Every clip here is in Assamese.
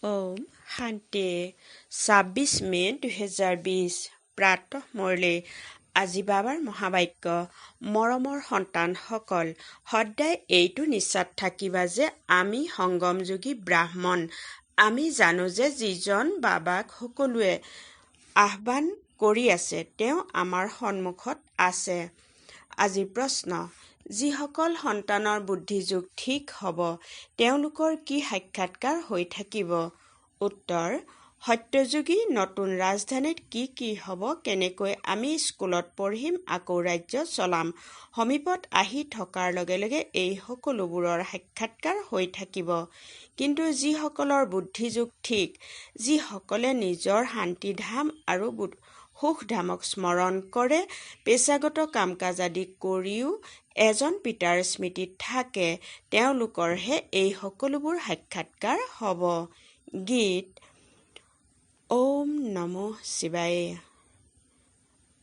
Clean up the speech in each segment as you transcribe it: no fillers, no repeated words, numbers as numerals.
ওম শান্তি ২৬ মে ২০২০ প্ৰাতঃ মুৰলী। আজি বাবাৰ মহাবাক্য। মৰমৰ সন্তানসকল, সদায় এইটো নিশ্চিত থাকিবা যে আমি সংগমযোগী ব্ৰাহ্মণ। আমি জানো যে যিজন বাবাক সকলোৱে আহ্বান কৰি আছে তেওঁ আমাৰ সন্মুখত আছে। আজিৰ প্ৰশ্ন: যিসকল সন্তানৰ বুদ্ধিযোগ ঠিক হ'ব তেওঁলোকৰ কি সাক্ষাৎকাৰ হৈ থাকিব? উত্তৰ: সত্যযোগী। নতুন ৰাজধানীত কি কি হ'ব? কেনেকৈ আমি স্কুলত পঢ়িম, আকৌ ৰাজ্য চলাম? সমীপত আহি থকাৰ লগে লগে এই সকলোবোৰৰ সাক্ষাৎকাৰ হৈ থাকিব। কিন্তু যিসকলৰ বুদ্ধিযোগ ঠিক, যিসকলে নিজৰ শান্তিধাম আৰু সুখধামক স্মৰণ কৰে, পেচাগত কাম-কাজ আদি কৰিও এজন পিতাৰ স্মৃতিত থাকে, তেওঁলোকৰহে এই সকলোবোৰ সাক্ষাৎকাৰ হ'ব। গীত: ওম নমঃ শিৱায়।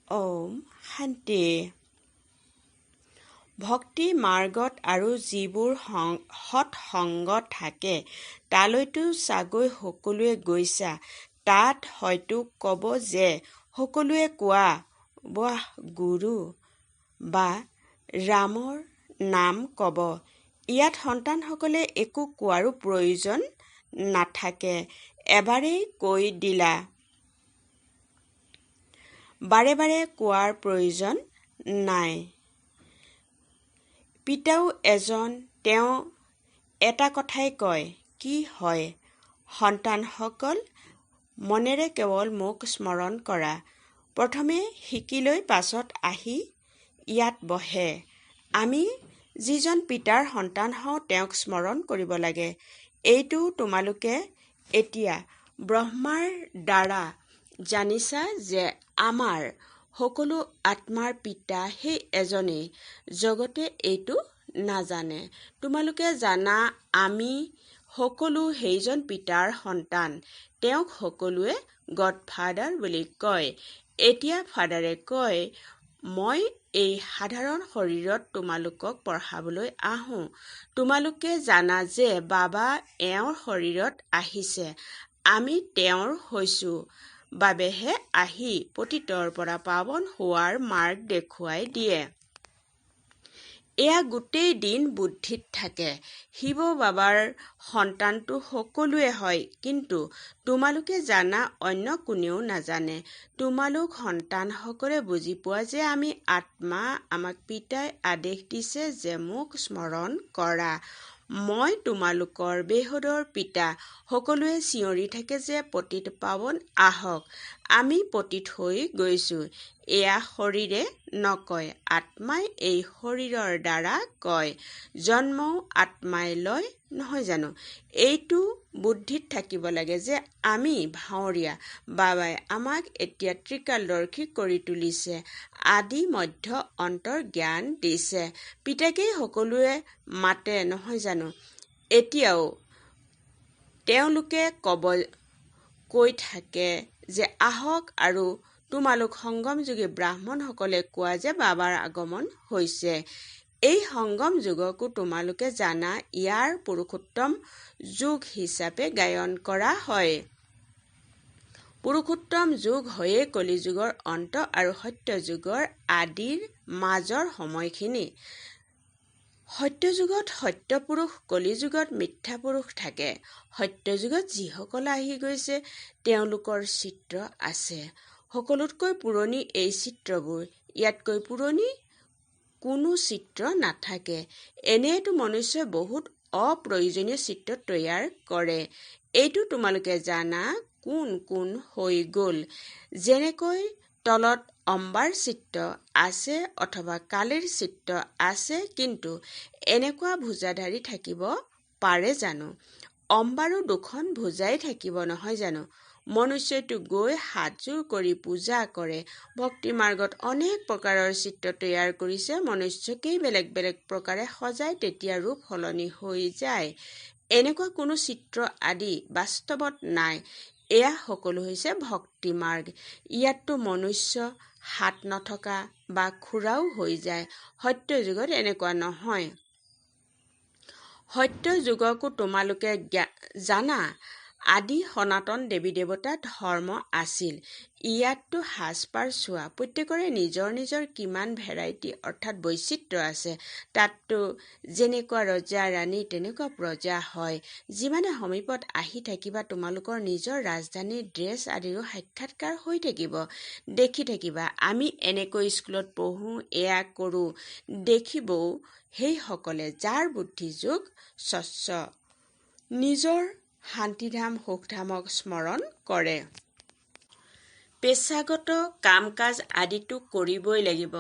ওম শান্তি। ভক্তি মাৰ্গত আৰু যিবোৰ সৎসংগ থাকে তালৈতো চাগৈ সকলোৱে গৈছা। তাত হয়তো ক'ব যে সকলোৱে কোৱা বাহ গুৰু বা ৰামৰ নাম ক'ব। ইয়াত সন্তানসকলে একো কোৱাৰো প্ৰয়োজন নাথাকে। এবাৰেই কৈ দিলা, বাৰে বাৰে কোৱাৰ প্ৰয়োজন নাই। পিতাও এজন, তেওঁ এটা কথাই কয়। কি হয়? সন্তানসকল, মনেৰে কেৱল মোক স্মৰণ কৰা। প্ৰথমে শিকি লৈ পাছত আহি ইয়াত বহে। আমি যিজন পিতাৰ সন্তান হওঁ তেওঁক স্মৰণ কৰিব লাগে। এইটো তোমালোকে এতিয়া ব্ৰহ্মাৰ দ্বাৰা জানিছা যে আমাৰ সকলো আত্মাৰ পিতা সেই এজনেই। জগতে এইটো নাজানে। তোমালোকে জানা আমি সকলো সেইজন পিতাৰ সন্তান। তেওঁক সকলোৱে গডফাদাৰ বুলি কয়। এতিয়া ফাদাৰে কয়, মই এই সাধাৰণ শৰীৰত তোমালোকক পঢ়াবলৈ আহোঁ। তোমালোকে জানা যে বাবা এওঁৰ শৰীৰত আহিছে। আমি তেওঁৰ হৈছোঁ বাবেহে আহি পতিতৰ পৰা পাৱন হোৱাৰ মাৰ্গ দেখুৱাই দিয়ে। এয়া গোটেই দিন বুদ্ধিত থাকে। শিৱ বাবাৰ সন্তানটো সকলোৱে হয়, কিন্তু তোমালোকে জানা অন্য কোনেও নাজানে। তোমালোক সন্তানসকলে বুজি পোৱা যে আমি আত্মা। আমাক পিতাই আদেশ দিছে যে মোক স্মৰণ কৰা। মই তোমালোকৰ বেহদৰ পিতা। সকলোৱে চিঞৰি থাকে যে পতিত পাৱন আহক। আমি পতিত হৈ গৈছোঁ। এয়া শৰীৰে নকয়, আত্মাই এই শৰীৰৰ দ্বাৰা কয়। জন্মও আত্মাই লয়, নহয় জানো? এইটো বুদ্ধিত থাকিব লাগে যে আমি ভাৱৰীয়া। বাবাই আমাক এতিয়া ত্ৰিকালদৰ্শী কৰি তুলিছে। আদি মধ্য অন্তৰ জ্ঞান দিছে। পিতাকেই সকলোৱে মাতে, নহয় জানো? এতিয়াও তেওঁলোকে কৈ থাকে যে আহক, আৰু তোমালোক সংগমযোগী ব্ৰাহ্মণসকলে কোৱা যে বাবাৰ আগমন হৈছে। এই সংগম যুগকো তোমালোকে জানা। ইয়াৰ পুৰুষোত্তম যুগ হিচাপে গায়ন কৰা হয়। পুৰুষোত্তম যুগ হৈয়ে কলিযুগৰ অন্ত আৰু সত্যযুগৰ আদিৰ মাজৰ সময়খিনি। সত্যযুগত সত্যপুৰুষ, কলিযুগত মিথ্যা পুৰুষ থাকে। সত্যযুগত যিসকল আহি গৈছে তেওঁলোকৰ চিত্ৰ আছে। সকলোতকৈ পুৰণি এই চিত্ৰবোৰ। ইয়াতকৈ পুৰণি কোনো চিত্ৰ নাথাকে। এনেয়েতো মনুষ্যই বহুত অপ্ৰয়োজনীয় চিত্ৰ তৈয়াৰ কৰে। এইটো তোমালোকে জানা কোন কোন হৈ গ'ল। যেনেকৈ তলত অম্বাৰ চিত্ৰ আছে অথবা কালিৰ চিত্ৰ আছে, কিন্তু এনেকুৱা ভুজাধাৰী থাকিব পাৰে জানো? অম্বাৰো দুখন ভুজাই থাকিব, নহয় জানো? মনুষ্যইতো গৈ হাতযোৰ কৰি পূজা কৰে। ভক্তি মাৰ্গত অনেক প্ৰকাৰৰ চিত্ৰ তৈয়াৰ কৰিছে। মনুষ্যকেই বেলেগ বেলেগ প্ৰকাৰে সজাই তেতিয়া ৰূপ সলনি হৈ যায়। এনেকুৱা কোনো চিত্ৰ আদি বাস্তৱত নাই। এয়া সকলো হৈছে ভক্তি মাৰ্গ। ইয়াততো মনুষ্য হাত নথকা বা খুৰাও হৈ যায়। সত্যযুগত এনেকুৱা নহয়। সত্যযুগকো তোমালোকে জানা। আদি সনাতন দেৱী দেৱতা ধৰ্ম আছিল। ইয়াততো সাজপাৰ চোৱা, প্ৰত্যেকৰে নিজৰ নিজৰ কিমান ভেৰাইটি অৰ্থাৎ বৈচিত্ৰ্য আছে। তাততো যেনেকুৱা ৰজা ৰাণী তেনেকুৱা প্ৰজা হয়। যিমানে সমীপত আহি থাকিবা তোমালোকৰ নিজৰ ৰাজধানীৰ ড্ৰেছ আদিৰো সাক্ষাৎকাৰ হৈ থাকিব। দেখি থাকিবা আমি এনেকৈ স্কুলত পঢ়োঁ, এয়া কৰোঁ। দেখিবও সেইসকলে যাৰ বুদ্ধি যোগ স্বচ্ছ নিজৰ শান্তিধাম সুখধামক স্মৰণ কৰে। পেছাগত কাম কাজ আদিতো কৰিবই লাগিব।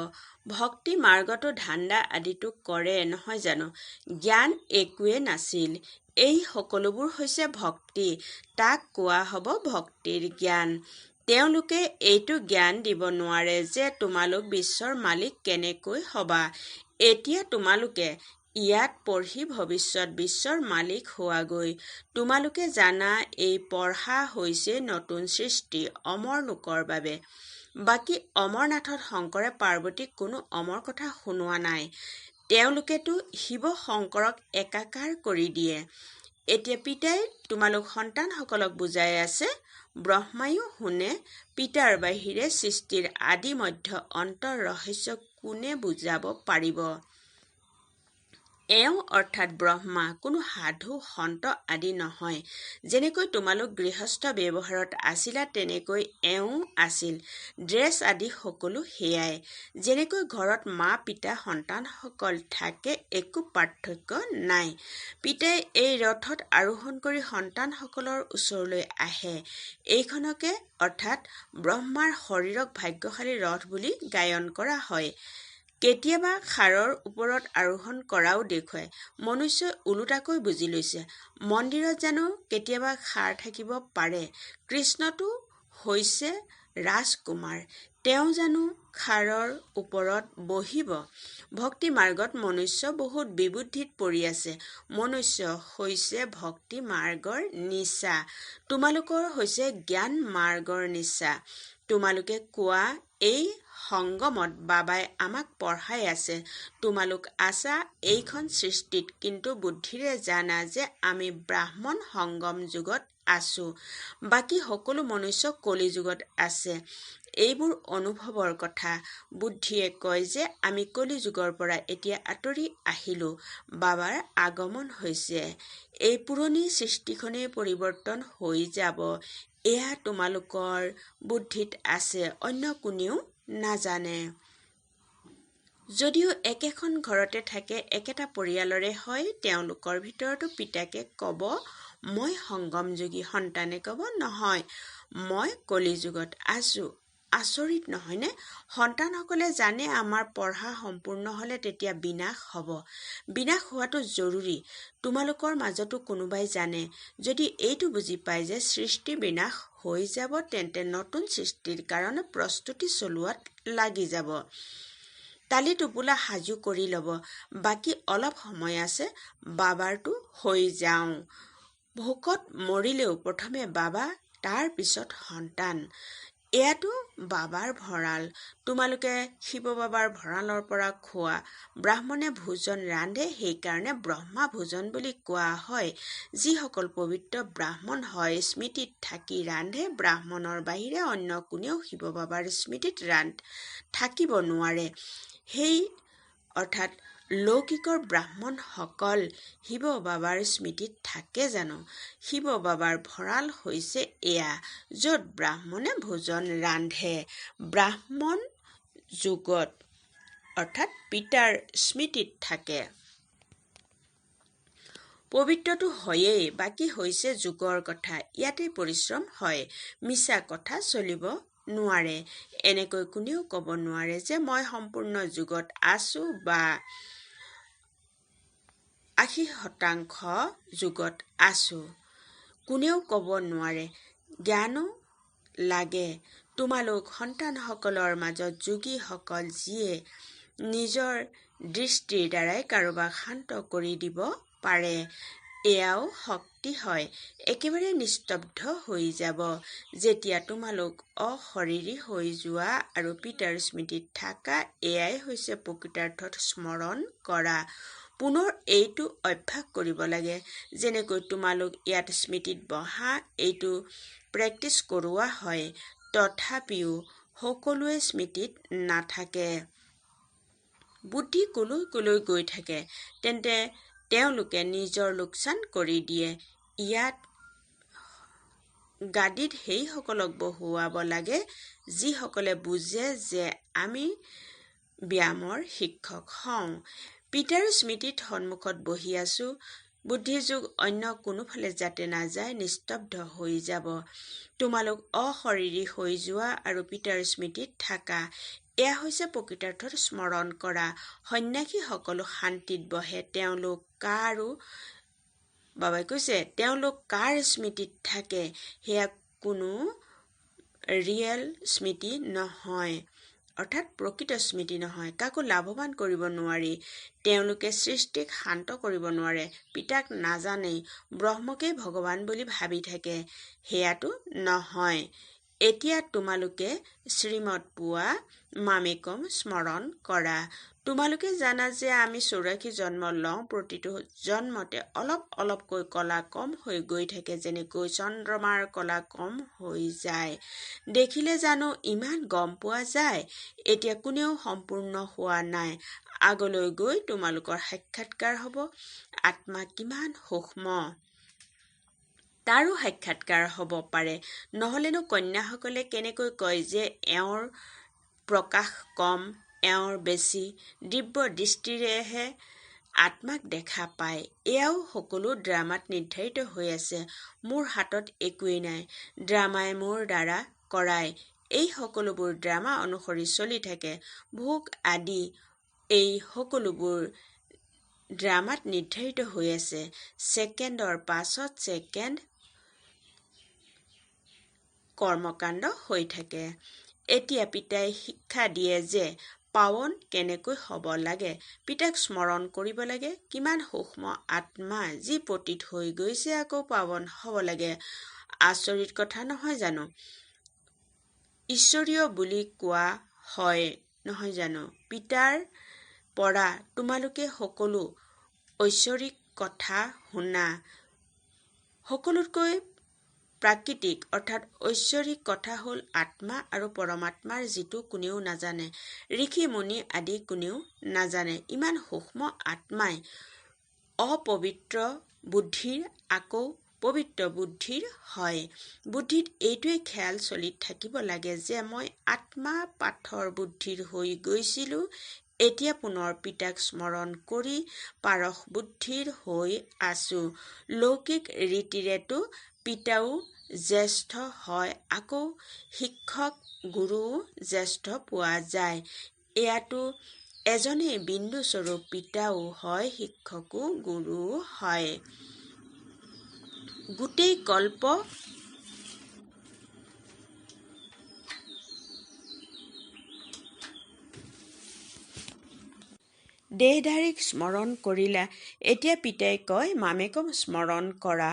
ভক্তি মাৰ্গতো ধান্দা আদিতো কৰে নহয় জানো? জ্ঞান একোৱে নাছিল। এই সকলোবোৰ হৈছে ভক্তি। তাক কোৱা হ'ব ভক্তিৰ জ্ঞান। তেওঁলোকে এইটো জ্ঞান দিব নোৱাৰে যে তোমালোক বিশ্বৰ মালিক কেনেকৈ হবা। এতিয়া তোমালোকে ইয়াত পঢ়ি ভৱিষ্যত বিশ্বৰ মালিক হোৱাগৈ। তোমালোকে জানা এই পঢ়া হৈছে নতুন সৃষ্টি অমৰ লোকৰ বাবে। বাকী অমৰনাথত শংকৰে পাৰ্বতীক কোনো অমৰ কথা শুনোৱা নাই। তেওঁলোকেতো শিৱ শংকৰক একাকাৰ কৰি দিয়ে। এতিয়া পিতাই তোমালোক সন্তানসকলক বুজাই আছে। ব্ৰহ্মায়ো শুনে। পিতাৰ বাহিৰে সৃষ্টিৰ আদি মধ্য অন্তৰ ৰহস্য কোনে বুজাব পাৰিব? এওঁ অৰ্থাৎ ব্ৰহ্মা কোনো সাধু সন্ত আদি নহয়। যেনেকৈ তোমালোক গৃহস্থ ব্যৱহাৰত আছিলা তেনেকৈ এওঁ আছিল। ড্ৰেছ আদি সকলো সেয়াই। যেনেকৈ ঘৰত মা পিতা সন্তানসকল থাকে একো পাৰ্থক্য নাই। পিতাই এই ৰথত আৰোহণ কৰি সন্তানসকলৰ ওচৰলৈ আহে। এইখনকে অৰ্থাৎ ব্ৰহ্মাৰ শৰীৰক ভাগ্যশালী ৰথ বুলি গায়ন কৰা হয়। কেতিয়াবা খাৰৰ ওপৰত আৰোহণ কৰাও দেখুৱায়। মনুষ্যই ওলোটাকৈ বুজি লৈছে। মন্দিৰত জানো কেতিয়াবা খাৰ থাকিব পাৰে? কৃষ্ণটো হৈছে ৰাজকুমাৰ। তেওঁ জানো খাৰৰ ওপৰত বহিব? ভক্তি মাৰ্গত মনুষ্য বহুত বিবুদ্ধিত পৰি আছে। মনুষ্য হৈছে ভক্তি মাৰ্গৰ নিচা। তোমালোকৰ হৈছে জ্ঞান মাৰ্গৰ নিচা। তোমালোকে কোৱা এই সংগমত বাবাই আমাক পঢ়াই আছে। তোমালোক আছা এইখন সৃষ্টিত, কিন্তু বুদ্ধিৰে জানা যে আমি ব্ৰাহ্মণ সংগম যুগত আছো। বাকী সকলো মনুষ্য কলি যুগত আছে। এইবোৰ অনুভৱৰ কথা। বুদ্ধিয়ে কয় যে আমি কলি যুগৰ পৰা এতিয়া আঁতৰি আহিলো। বাবাৰ আগমন হৈছে। এই পুৰণি সৃষ্টিখনেই পৰিৱৰ্তন হৈ যাব। এয়া তোমালোকৰ বুদ্ধিত আছে, অন্য কোনেও নাজানে। যদিও একেখন ঘৰতে থাকে, একেটা পৰিয়ালৰে হয়, তেওঁলোকৰ ভিতৰতো পিতাকে কব মই সংগমযোগী, সন্তানে কব নহয় মই কলি যুগত আছো। আচৰিত নহয়নে? সন্তানসকলে জানে আমাৰ পঢ়া সম্পূৰ্ণ হলে তেতিয়া বিনাশ হব। বিনাশ হোৱাটো জৰুৰী। তোমালোকৰ মাজতো কোনোবাই জানে। যদি এইটো বুজি পায় যে সৃষ্টি বিনাশ হৈ যাব, তেন্তে নতুন সৃষ্টিৰ কাৰণে প্ৰস্তুতি চলোৱাত লাগি যাব। তালি টোপোলা সাজু কৰি লব। বাকী অলপ সময় আছে, বাবাৰটো হৈ যাওঁ। ভোকত মৰিলেও প্ৰথমে বাবা, তাৰ পিছত সন্তান। এয়াতো বাবাৰ ভঁৰাল। তোমালোকে শিৱ বাবাৰ ভঁৰালৰ পৰা খোৱা। ব্ৰাহ্মণে ভোজন ৰান্ধে, সেইকাৰণে ব্ৰহ্মা ভোজন বুলি কোৱা হয়। যিসকল পবিত্ৰ ব্ৰাহ্মণ হয়, স্মৃতিত থাকি ৰান্ধে, ব্ৰাহ্মণৰ বাহিৰে অন্য কোনেও শিৱ বাবাৰ স্মৃতিত থাকিব নোৱাৰে। সেই অৰ্থাৎ লৌকিকৰ ব্ৰাহ্মণসকল শিৱ বাবাৰ স্মৃতিত থাকে জানো? শিৱ বাবাৰ ভঁৰাল হৈছে এয়া, য'ত ব্ৰাহ্মণে ভোজন ৰান্ধে। ব্ৰাহ্মণ যুগত অৰ্থাৎ পিতাৰ স্মৃতিত থাকে। পবিত্ৰটো হয়েই, বাকী হৈছে যুগৰ কথা। ইয়াতেই পৰিশ্ৰম হয়। মিছা কথা চলিব নোৱাৰে। এনেকৈ কোনেও কব নোৱাৰে যে মই সম্পূৰ্ণ যুগত আছো বা 80% যুগত আছো। কোনেও কব নোৱাৰে। জ্ঞানো লাগে। তোমালোক সন্তানসকলৰ মাজত যোগীসকল যিয়ে নিজৰ দৃষ্টিৰ দ্বাৰাই কাৰোবাক শান্ত কৰি দিব পাৰে, এয়াও শক্তি হয়। একেবাৰে নিস্তব্ধ হৈ যাব। যেতিয়া তোমালোক অশৰীৰী হৈ যোৱা আৰু পিতাৰ স্মৃতিত থাকা, এয়াই হৈছে প্ৰকৃতাৰ্থত স্মৰণ কৰা। পুনৰ এইটো অভ্যাস কৰিব লাগে। যেনেকৈ তোমালোক ইয়াত স্মৃতিত বহা এইটো প্ৰেক্টিছ কৰোৱা হয়, তথাপিও সকলোৱে স্মৃতিত নাথাকে। বুদ্ধি কলৈ গৈ থাকে, তেন্তে তেওঁলোকে নিজৰ লোকচান কৰি দিয়ে। ইয়াত গাদীত সেইসকলক বহুৱাব লাগে যিসকলে বুজে যে আমি ব্যায়ামৰ শিক্ষক হওঁ। পিতাৰ স্মৃতিত সন্মুখত বহি আছো। বুদ্ধিযোগ অন্য কোনোফালে যাতে নাযায়, নিস্তব্ধ হৈ যাব। তোমালোক অশৰীৰী হৈ যোৱা আৰু পিতাৰ স্মৃতিত থাকা। এয়া হৈছে প্ৰকৃতাৰ্থত স্মৰণ কৰা। সন্ন্যাসীসকলো শান্তিত বহে। বাবাই কৈছে তেওঁলোক কাৰ স্মৃতিত থাকে? সেয়া কোনো ৰিয়েল স্মৃতি নহয়, অৰ্থাৎ প্ৰকৃত স্মৃতি নহয়। কাকো লাভৱান কৰিব নোৱাৰি। তেওঁলোকে সৃষ্টিক শান্ত কৰিব নোৱাৰে। পিতাক নাজানেই, ব্ৰহ্মকেই ভগৱান বুলি ভাবি থাকে। সেয়াটো নহয়। এতিয়া তোমালোকে শ্ৰীমত পোৱা মামেকম স্মৰণ কৰা। তোমালোকে জানা যে আমি 84 জন্ম লওঁ। প্ৰতিটো জন্মতে অলপ অলপকৈ কলা কম হৈ গৈ থাকে, যেনেকৈ চন্দ্ৰমাৰ কলা কম হৈ যায়। দেখিলে জানো ইমান গম পোৱা যায়? এতিয়া কোনেও সম্পূৰ্ণ হোৱা নাই। আগলৈ গৈ তোমালোকৰ সাক্ষাৎকাৰ হ'ব। আত্মা কিমান সূক্ষ্ম তাৰো সাক্ষাৎকাৰ হ'ব পাৰে। নহলেনো কন্যাসকলে কেনেকৈ কয় যে এওঁৰ প্ৰকাশ কম, এওঁৰ বেছি? দিব্য দৃষ্টিৰেহে আত্মাক দেখা পায়। এয়াও সকলো ড্ৰামাত নিৰ্ধাৰিত হৈ আছে। মোৰ হাতত একোৱেই নাই। ড্ৰামাই মোৰ দ্বাৰা কৰায়। এই সকলোবোৰ ড্ৰামা অনুসৰি চলি থাকে। ভোগ আদি এই সকলোবোৰ ড্ৰামাত নিৰ্ধাৰিত হৈ আছে। ছেকেণ্ডৰ পাছত ছেকেণ্ড কৰ্মকাণ্ড হৈ থাকে। এতিয়া পিতাই শিক্ষা দিয়ে যে পাৱন কেনেকৈ হ'ব লাগে। পিতাক স্মৰণ কৰিব লাগে। কিমান সূক্ষ্ম আত্মা যি পতিত হৈ গৈছে, আকৌ পাৱন হ'ব লাগে। আচৰিত কথা নহয় জানো? ঈশ্বৰীয় বুলি কোৱা হয় নহয় জানো? পিতাৰ পৰা তোমালোকে সকলো ঐশ্বৰিক কথা শুনা। সকলোতকৈ প্ৰাকৃতিক অৰ্থাৎ ঐশ্বৰিক কথা হ'ল আত্মা আৰু পৰমাত্মাৰ, যিটো কোনেও নাজানে। ঋষি মুনি আদি কোনেও নাজানে। ইমান সূক্ষ্ম আত্মাই অপবিত্ৰ বুদ্ধিৰ আকৌ পবিত্ৰ বুদ্ধিৰ হয়। বুদ্ধিত এইটোৱে খেয়াল চলি থাকিব লাগে যে মই আত্মা পাথৰ বুদ্ধিৰ হৈ গৈছিলো, এতিয়া পুনৰ পিতাক স্মৰণ কৰি পাৰস বুদ্ধিৰ হৈ আছো। লৌকিক ৰীতিৰেতো পিতাও জ্যেষ্ঠ হয়, আকৌ শিক্ষক গুৰুও জ্যেষ্ঠ পোৱা যায়। এয়াতো এজনেই বিন্দু স্বৰূপ পিতাও হয়, শিক্ষকো গুৰুও হয়। গোটেই কল্প দেহধাৰীক স্মৰণ কৰিলা। এতিয়া পিতাই কয় মামেকম স্মৰণ কৰা।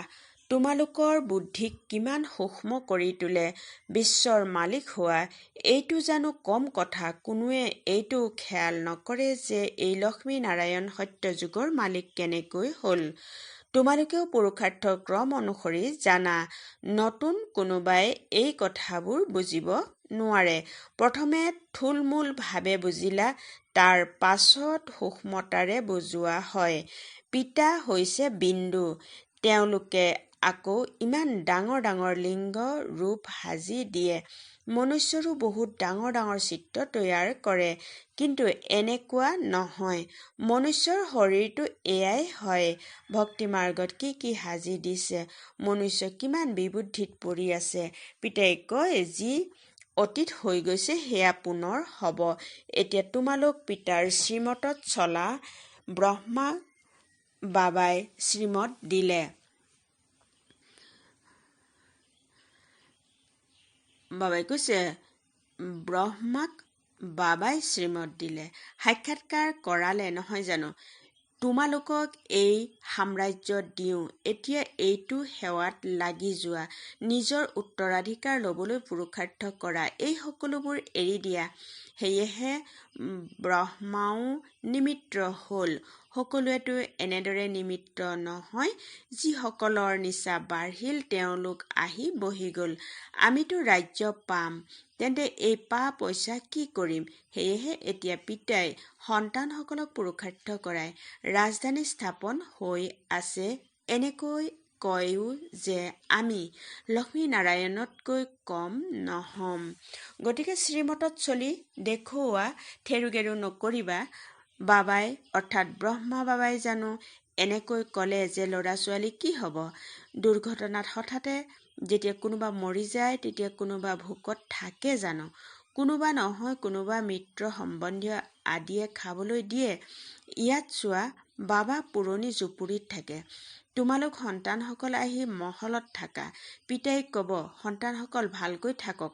তোমালোকৰ বুদ্ধিক কিমান সূক্ষ্ম কৰি তোলে। বিশ্বৰ মালিক হোৱা এইটো জানো কম কথা? কোনোৱে এইটো খেয়াল নকৰে যে এই লক্ষ্মী নাৰায়ণ সত্যযুগৰ মালিক কেনেকৈ হ'ল। তোমালোকেও পুৰুষাৰ্থ ক্ৰম অনুসৰি জানা। নতুন কোনোবাই এই কথাবোৰ বুজিব নোৱাৰে। প্ৰথমে থুলমূল ভাৱে বুজিলা, তাৰ পাছত সূক্ষ্মতাৰে বুজোৱা হয়। পিতা হৈছে বিন্দু। তেওঁলোকে আকৌ ইমান ডাঙৰ ডাঙৰ লিংগ ৰূপ সাজি দিয়ে। মনুষ্যৰো বহুত ডাঙৰ ডাঙৰ চিত্ৰ তৈয়াৰ কৰে, কিন্তু এনেকুৱা নহয়। মনুষ্যৰ শৰীৰটো এয়াই হয়। ভক্তি মাৰ্গত কি কি সাজি দিছে। মনুষ্য কিমান বিবুদ্ধিত পৰি আছে। পিতাই কয় যি অতীত হৈ গৈছে সেয়া পুনৰ হ'ব। এতিয়া তোমালোক পিতাৰ শ্ৰীমতত চলা। ব্ৰহ্মা বাবাই শ্ৰীমত দিলে। বাবাই কৈছে ব্ৰহ্মাক বাবাই শ্ৰীমত দিলে, সাক্ষাৎকাৰ কৰালে নহয় জানো? তোমালোকক এই সাম্ৰাজ্য দিওঁ। এতিয়া এইটো সেৱাত লাগি যোৱা। নিজৰ উত্তৰাধিকাৰ ল'বলৈ পুৰুষাৰ্থ কৰা। এই সকলোবোৰ এৰি দিয়া। সেয়েহে ব্ৰহ্মাও নিমিত্ত হ'ল। সকলোৱেতো এনেদৰে নিমিত্ত নহয়। যিসকলৰ নিচা বাঢ়িল তেওঁলোক আহি বহি গ'ল। আমিতো ৰাজ্য পাম, তেন্তে এই পইচা কি কৰিম? সেয়েহে এতিয়া পিতাই সন্তানসকলক পুৰুষাৰ্থ কৰাই ৰাজধানী স্থাপন হৈ আছে। এনেকৈ কয়ও যে আমি লক্ষ্মীনাৰায়ণতকৈ কম নহ'ম। গতিকে শ্ৰীমতত চলি দেখুওৱা থেৰুগেৰু নকৰিবা। বাবাই অৰ্থাৎ ব্ৰহ্মা বাবাই জানো এনেকৈ ক'লে যে ল'ৰা ছোৱালী কি হ'ব? দুৰ্ঘটনাত হঠাতে যেতিয়া কোনোবা মৰি যায় তেতিয়া কোনোবা ভোকত থাকে জানো? কোনোবা নহয় কোনোবা মিত্ৰ সম্বন্ধীয় আদিয়ে খাবলৈ দিয়ে। ইয়াত চোৱা, বাবা পুৰণি জুপুৰিত থাকে, তোমালোক সন্তানসকল আহি মহলত থাকা। পিতাই ক'ব সন্তানসকল ভালকৈ থাকক,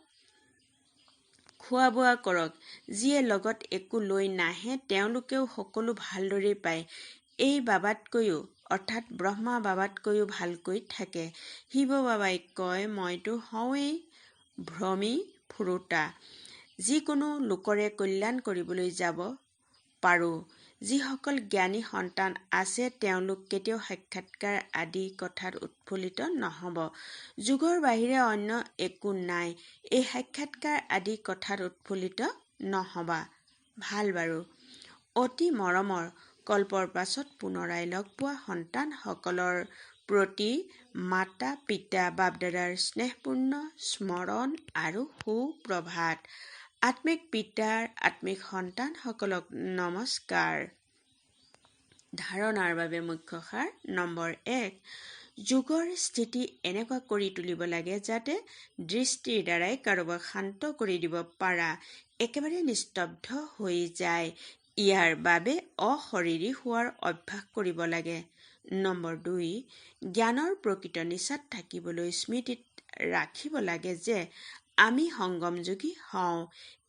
খোৱা বোৱা কৰক। যিয়ে লগত একো লৈ নাহে তেওঁলোকেও সকলো ভালদৰেই পায়। এই বাবাতকৈও অৰ্থাৎ ব্ৰহ্মা বাবাতকৈও ভালকৈ থাকে। শিৱ বাবাই কয় মইতো হওঁৱেই ভ্ৰমী ফুৰোতা, যিকোনো লোকৰে কল্যাণ কৰিবলৈ যাব পাৰোঁ। যিসকল জ্ঞানী সন্তান আছে তেওঁলোক কেতিয়াও সাক্ষাৎকাৰ আদি কথাত উৎফুল্লিত নহ'ব। যোগৰ বাহিৰে অন্য একো নাই। এই সাক্ষাৎকাৰ আদি কথাত উৎফুল্লিত নহ'বা। ভাল বাৰু। অতি মৰমৰ কল্পৰ পাছত পুনৰাই লগ পোৱা সন্তানসকলৰ প্ৰতি মাতা পিতা বাপদাদাৰ স্নেহপূৰ্ণ স্মৰণ আৰু সুপ্ৰভাত। আত্মিক পিতাৰ আত্মিক সন্তানসকলক নমস্কাৰ। ধাৰণাৰ বাবে মুখ্য সাৰ নম্বৰ 1। যোগৰ স্থিতি এনেকুৱা কৰি তুলিব লাগে যাতে দৃষ্টিৰ দ্বাৰাই কাৰোবাক শান্ত কৰি দিব পাৰা একেবাৰে নিস্তব্ধ হৈ যায়। ইয়াৰ বাবে অশৰীৰী হোৱাৰ অভ্যাস কৰিব লাগে। নম্বৰ 2। জ্ঞানৰ প্ৰকৃত নিচাত থাকিবলৈ স্মৃতিত ৰাখিব লাগে যে আমি সংগমযোগী হওঁ।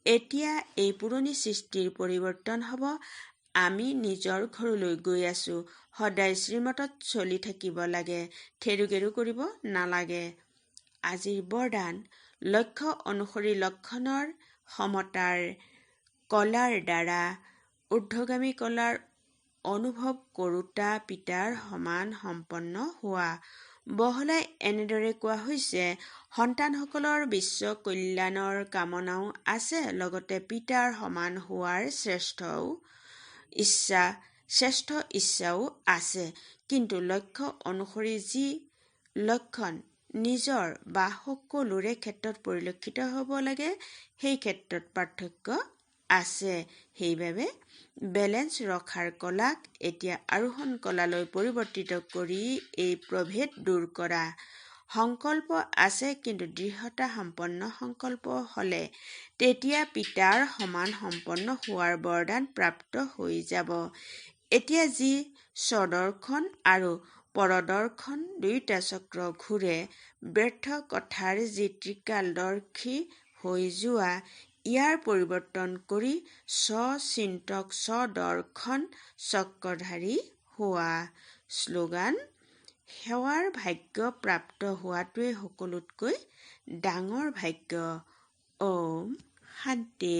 এতিয়া এই পুৰণি সৃষ্টিৰ পৰিৱৰ্তন হ'ব। আমি নিজৰ ঘৰলৈ গৈ আছো। সদায় শ্ৰীমতত চলি থাকিব লাগে, থেৰুগেৰু কৰিব নালাগে। আজিৰ বৰদান। লক্ষ্য অনুসৰি লক্ষণৰ সমতাৰ কলাৰ দ্বাৰা ঊৰ্ধ্বগামী কলাৰ অনুভৱ কৰোঁতা পিতাৰ সমান সম্পন্ন হোৱা। বহলাই এনেদৰে কোৱা হৈছে, সন্তানসকলৰ বিশ্ব কল্যাণৰ কামনাও আছে, লগতে পিতাৰ সমান হোৱাৰ শ্ৰেষ্ঠ ইচ্ছাও আছে। কিন্তু লক্ষ্য অনুসৰি যি লক্ষণ নিজৰ বা সকলোৰে ক্ষেত্ৰত পৰিলক্ষিত হ'ব লাগে সেই ক্ষেত্ৰত পাৰ্থক্য আছে। সেইবাবে বেলেঞ্চ ৰখাৰ কলাক এতিয়া আৰোহণ কলালৈ পৰিৱৰ্তিত কৰি এই প্ৰভেদ দূৰ কৰা। সংকল্প আছে, কিন্তু দৃঢ়তা সম্পন্ন সংকল্প হ'লে তেতিয়া পিতাৰ সমান সম্পন্ন হোৱাৰ বৰদান প্ৰাপ্ত হৈ যাব। এতিয়া যি স্বদৰ্শন আৰু পৰদৰ্শন দুয়োটা চক্ৰ ঘূৰে, ব্যৰ্থ কথাৰ যি ত্ৰিকালদৰ্শী হৈ যোৱা, ইয়াৰ পৰিৱৰ্তন কৰি স্বচিন্তক স্বদৰ্শন চক্ৰধাৰী হোৱা। শ্লোগান: সেৱাৰ ভাগ্য প্ৰাপ্ত হোৱাটোৱে সকলোতকৈ ডাঙৰ ভাগ্য। ওম শান্তি।